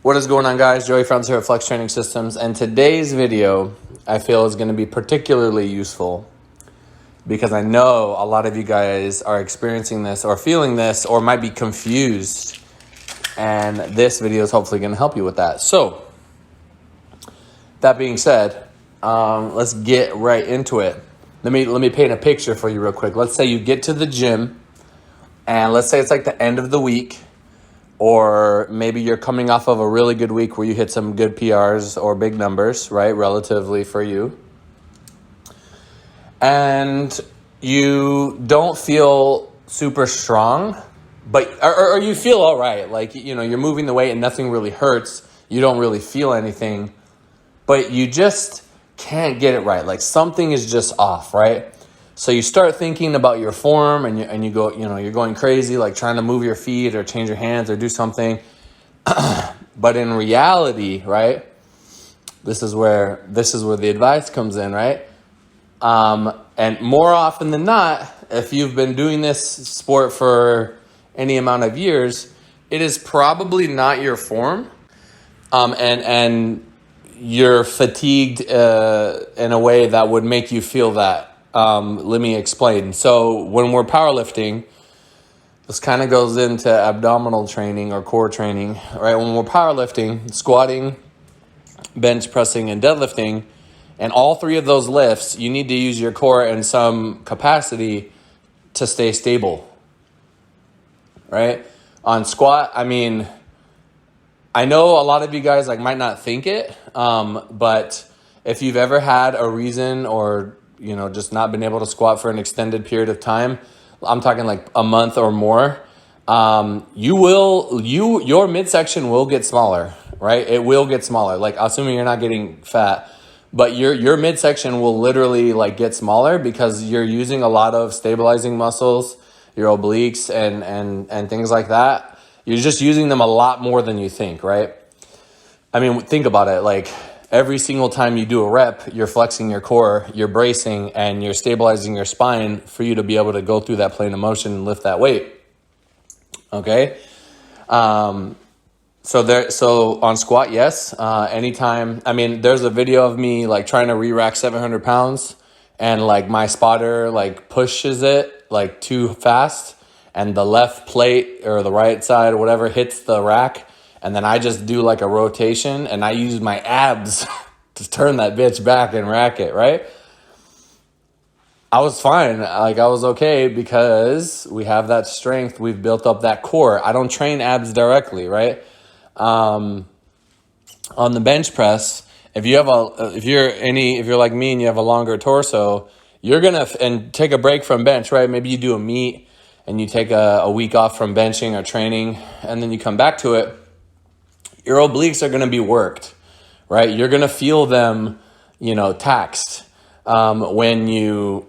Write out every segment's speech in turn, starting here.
What is going on, guys? Joey Franz here at FLEXX Training Systems, and today's video I feel is going to be particularly useful because I know a lot of you guys are experiencing this or feeling this or might be confused, and this video is hopefully going to help you with that. So, that being said, let's get right into it. Let me paint a picture for you real quick. Let's say you get to the gym, and let's say it's like the end of the week. Or maybe you're coming off of a really good week where you hit some good PRs or big numbers, right, relatively for you. And you don't feel super strong, but or you feel all right. Like, you know, you're moving the weight and nothing really hurts. You don't really feel anything, but you just can't get it right. Like something is just off, right? So you start thinking about your form and you go, you know, you're going crazy, like trying to move your feet or change your hands or do something. But in reality, right, this is where the advice comes in, right? And more often than not, if you've been doing this sport for any amount of years, it is probably not your form. And you're fatigued in a way that would make you feel that. Let me explain. So when we're powerlifting, this kind of goes into abdominal training or core training, right? When we're powerlifting, squatting, bench pressing, and deadlifting, and all three of those lifts, you need to use your core in some capacity to stay stable, right? On squat, I mean, I know a lot of you guys might not think it, but if you've ever had a reason or just not been able to squat for an extended period of time, I'm talking like a month or more, your midsection will get smaller, right? It will get smaller. Like, assuming you're not getting fat, but your midsection will literally get smaller because you're using a lot of stabilizing muscles, your obliques and things like that. You're just using them a lot more than you think, right? I mean, think about it. Like, every single time you do a rep, you're flexing your core, you're bracing, and you're stabilizing your spine for you to be able to go through that plane of motion and lift that weight. Okay? So on squat, yes. Anytime, I mean, there's a video of me trying to re-rack 700 pounds and my spotter pushes it too fast and the left plate or the right side or whatever hits the rack. And then I just do a rotation and I use my abs to turn that bitch back and rack it, right? I was fine. I was okay because we have that strength. We've built up that core. I don't train abs directly, right? On the bench press, if you're like me and you have a longer torso, you're going to take a break from bench, right? Maybe you do a meet and you take a week off from benching or training and then you come back to it. Your obliques are going to be worked, right? You're going to feel them, taxed when you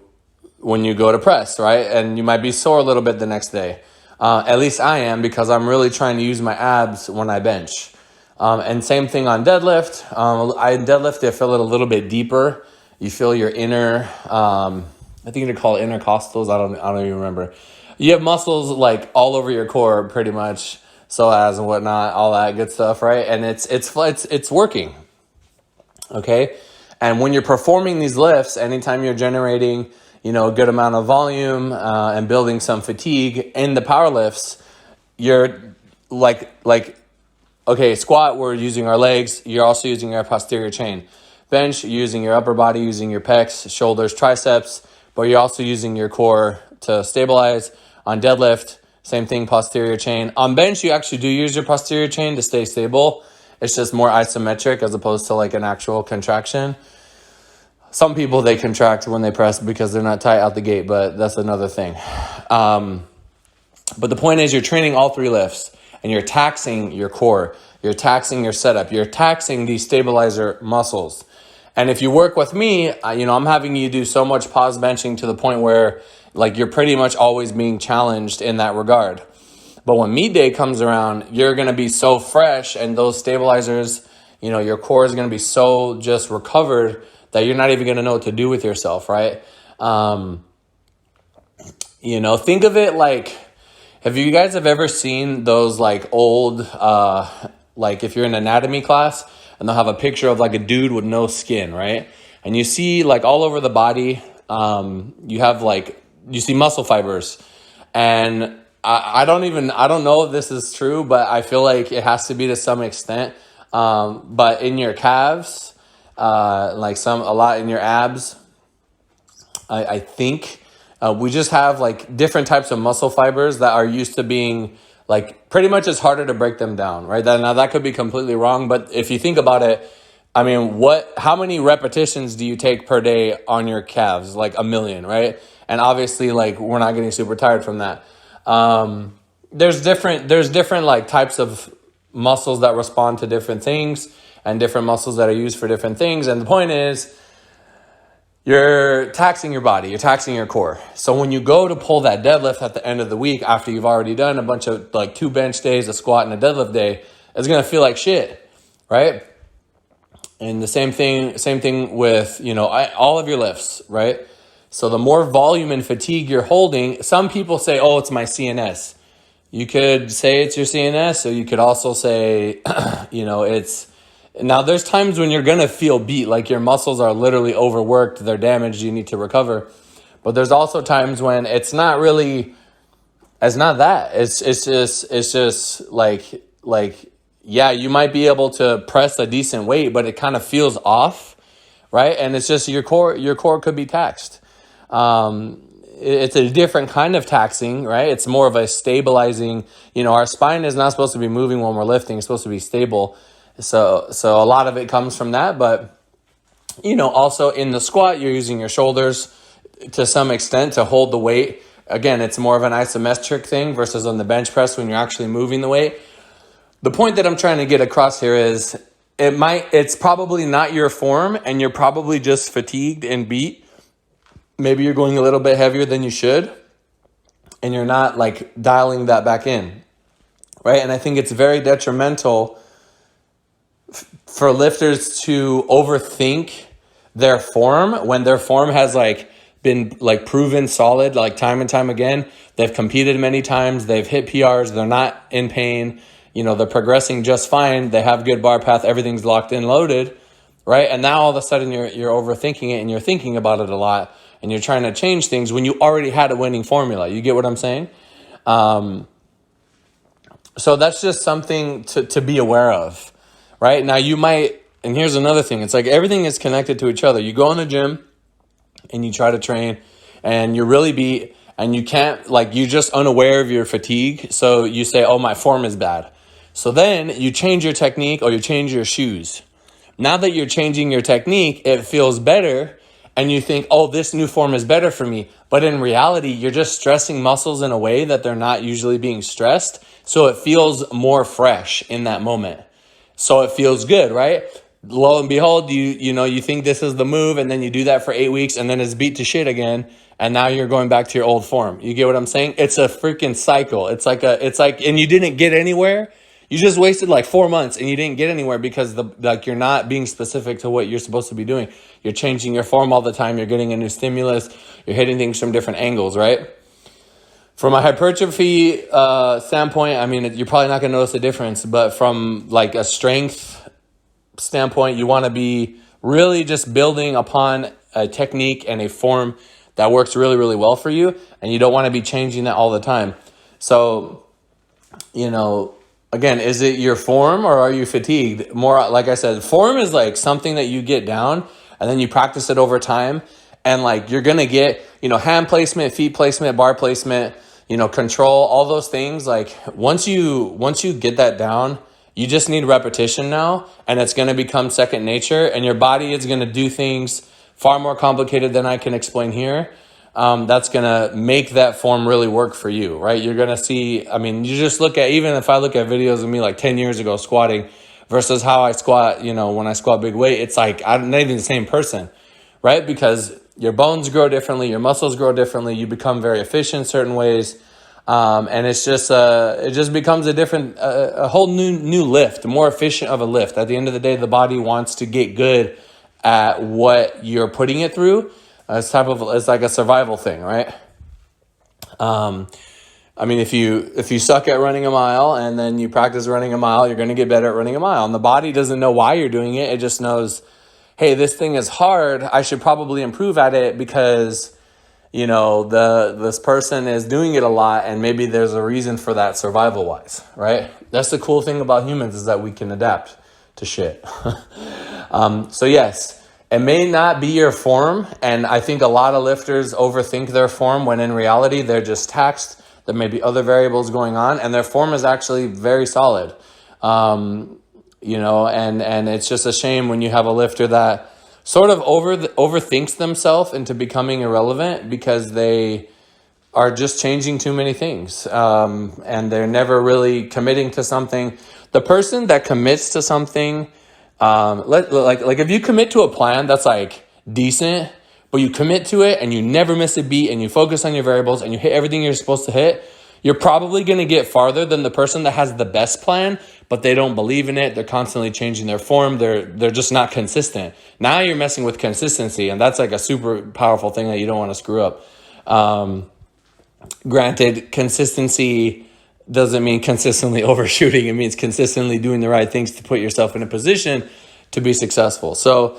go to press, right? And you might be sore a little bit the next day. At least I am, because I'm really trying to use my abs when I bench. And same thing on deadlift. I deadlift, I feel it a little bit deeper. You feel your inner, I think you call it intercostals. I don't even remember. You have muscles all over your core pretty much. Psoas and whatnot, all that good stuff, right? And it's working, okay? And when you're performing these lifts, anytime you're generating, a good amount of volume and building some fatigue in the power lifts, you're okay, squat, we're using our legs. You're also using our posterior chain. Bench, you're using your upper body, using your pecs, shoulders, triceps, but you're also using your core to stabilize. On deadlift, same thing, posterior chain. On bench, you actually do use your posterior chain to stay stable. It's just more isometric as opposed to an actual contraction. Some people, they contract when they press because they're not tight out the gate, but that's another thing. But the point is, you're training all three lifts and you're taxing your core. You're taxing your setup. You're taxing these stabilizer muscles. And if you work with me, I'm having you do so much pause benching to the point where you're pretty much always being challenged in that regard. But when meet day comes around, you're going to be so fresh and those stabilizers, your core is going to be so just recovered that you're not even going to know what to do with yourself, right? Think of it have you guys ever seen those old like if you're in anatomy class and they'll have a picture of like a dude with no skin, right? And you see like all over the body, you see muscle fibers. And I don't know if this is true, but I feel like it has to be to some extent. But in your calves, a lot in your abs, I think we just have like different types of muscle fibers that are used to being like pretty much it's harder to break them down, right? Now that could be completely wrong, but if you think about it, I mean, how many repetitions do you take per day on your calves? Like 1 million, right? And obviously like we're not getting super tired from that. There's different like types of muscles that respond to different things and different muscles that are used for different things. And the point is, you're taxing your body, you're taxing your core. So when you go to pull that deadlift at the end of the week, after you've already done a bunch of like 2 bench days, a squat and a deadlift day, it's going to feel like shit, right? And the same thing with, all of your lifts, right? So the more volume and fatigue you're holding, some people say, oh, it's my CNS. You could say it's your CNS, or you could also say, now there's times when you're going to feel beat, like your muscles are literally overworked, they're damaged, you need to recover. But there's also times when it's not that. It's just like, yeah, you might be able to press a decent weight, but it kind of feels off, right? And it's just your core could be taxed. It's a different kind of taxing, right? It's more of a stabilizing, our spine is not supposed to be moving when we're lifting. It's supposed to be stable. So a lot of it comes from that. But, also in the squat, you're using your shoulders to some extent to hold the weight. Again, it's more of an isometric thing versus on the bench press when you're actually moving the weight. The point that I'm trying to get across here is it's probably not your form and you're probably just fatigued and beat. Maybe you're going a little bit heavier than you should and you're not like dialing that back in, right? And I think it's very detrimental for lifters to overthink their form when their form has like been like proven solid, like time and time again. They've competed many times, they've hit PRs, they're not in pain, they're progressing just fine, they have good bar path, everything's locked in, loaded, right? And now all of a sudden you're overthinking it and you're thinking about it a lot and you're trying to change things when you already had a winning formula. You get what I'm saying? So that's just something to be aware of, right? Now you might, and here's another thing. It's like everything is connected to each other. You go in the gym and you try to train and you're really beat and you can't, like you're just unaware of your fatigue. So you say, oh, my form is bad. So then you change your technique or you change your shoes. Now that you're changing your technique, it feels better. And you think, oh, this new form is better for me. But in reality, you're just stressing muscles in a way that they're not usually being stressed. So it feels more fresh in that moment. So it feels good, right? Lo and behold, you think this is the move and then you do that for 8 weeks and then it's beat to shit again. And now you're going back to your old form. You get what I'm saying? It's a freaking cycle. It's like, and you didn't get anywhere. You just wasted like 4 months and you didn't get anywhere because you're not being specific to what you're supposed to be doing. You're changing your form all the time. You're getting a new stimulus. You're hitting things from different angles, right? From a hypertrophy standpoint, I mean, you're probably not going to notice a difference. But from like a strength standpoint, you want to be really just building upon a technique and a form that works really, really well for you. And you don't want to be changing that all the time. So, again, is it your form or are you fatigued? More, like I said, form is like something that you get down and then you practice it over time. And like, you're going to get, hand placement, feet placement, bar placement, control, all those things. Like once you get that down, you just need repetition now and it's going to become second nature and your body is going to do things far more complicated than I can explain here. That's going to make that form really work for you, right? You're going to see, you just look at, even if I look at videos of me like 10 years ago squatting versus how I squat, when I squat big weight, it's like, I'm not even the same person, right? Because your bones grow differently, your muscles grow differently, you become very efficient in certain ways. And it's just, it just becomes a whole new lift, more efficient of a lift. At the end of the day, the body wants to get good at what you're putting it through. It's like a survival thing, right? I mean, if you suck at running a mile and then you practice running a mile, you're going to get better at running a mile. And the body doesn't know why you're doing it. It just knows, hey, this thing is hard. I should probably improve at it because, you know, this person is doing it a lot, and maybe there's a reason for that survival wise, right? That's the cool thing about humans, is that we can adapt to shit. So yes, it may not be your form, and I think a lot of lifters overthink their form when in reality they're just taxed. There may be other variables going on, and their form is actually very solid. You know, and it's just a shame when you have a lifter that sort of overthinks themselves into becoming irrelevant because they are just changing too many things, and they're never really committing to something. The person that commits to something, like if you commit to a plan that's like decent, but you commit to it and you never miss a beat and you focus on your variables and you hit everything you're supposed to hit, you're probably going to get farther than the person that has the best plan, but they don't believe in it. They're constantly changing their form. They're just not consistent. Now you're messing with consistency, and that's like a super powerful thing that you don't want to screw up. Granted, consistency doesn't mean consistently overshooting. It means consistently doing the right things to put yourself in a position to be successful. So,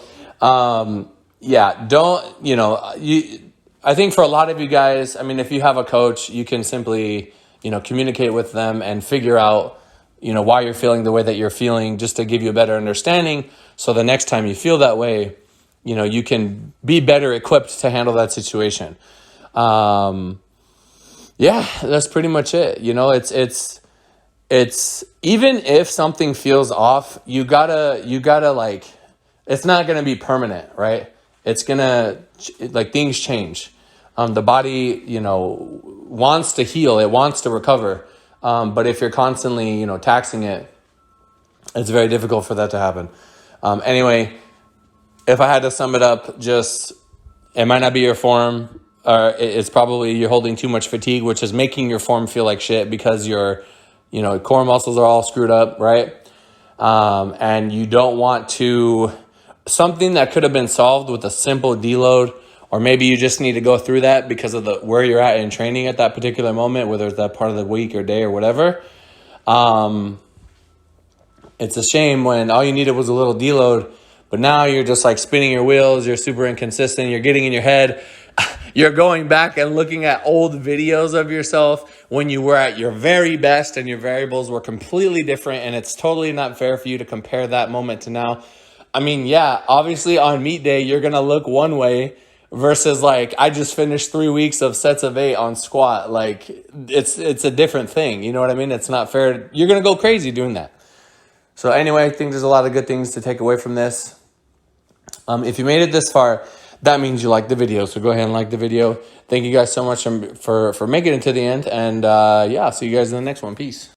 yeah, don't, you know, I think for a lot of you guys, I mean, if you have a coach, you can simply, you know, communicate with them and figure out, you know, why you're feeling the way that you're feeling, just to give you a better understanding. So the next time you feel that way, you know, you can be better equipped to handle that situation. Yeah, that's pretty much it. You know, it's even if something feels off, you gotta like, it's not going to be permanent, right? It's going to, like, things change. The body, you know, wants to heal. It wants to recover. But if you're constantly, you know, taxing it, it's very difficult for that to happen. Anyway, if I had to sum it up, just, it might not be your form, or it's probably you're holding too much fatigue, which is making your form feel like shit because your, you know, core muscles are all screwed up, right? And you don't want to, something that could have been solved with a simple deload, or maybe you just need to go through that because of where you're at in training at that particular moment, whether it's that part of the week or day or whatever. It's a shame when all you needed was a little deload, but now you're just like spinning your wheels. You're super inconsistent. You're getting in your head. You're going back and looking at old videos of yourself when you were at your very best and your variables were completely different, and it's totally not fair for you to compare that moment to now. I mean, yeah, obviously on meet day, you're going to look one way versus like, I just finished 3 weeks of sets of 8 on squat. Like, it's a different thing. You know what I mean? It's not fair. You're going to go crazy doing that. So anyway, I think there's a lot of good things to take away from this. If you made it this far, that means you like the video. So go ahead and like the video. Thank you guys so much for making it to the end. And yeah, I'll see you guys in the next one. Peace.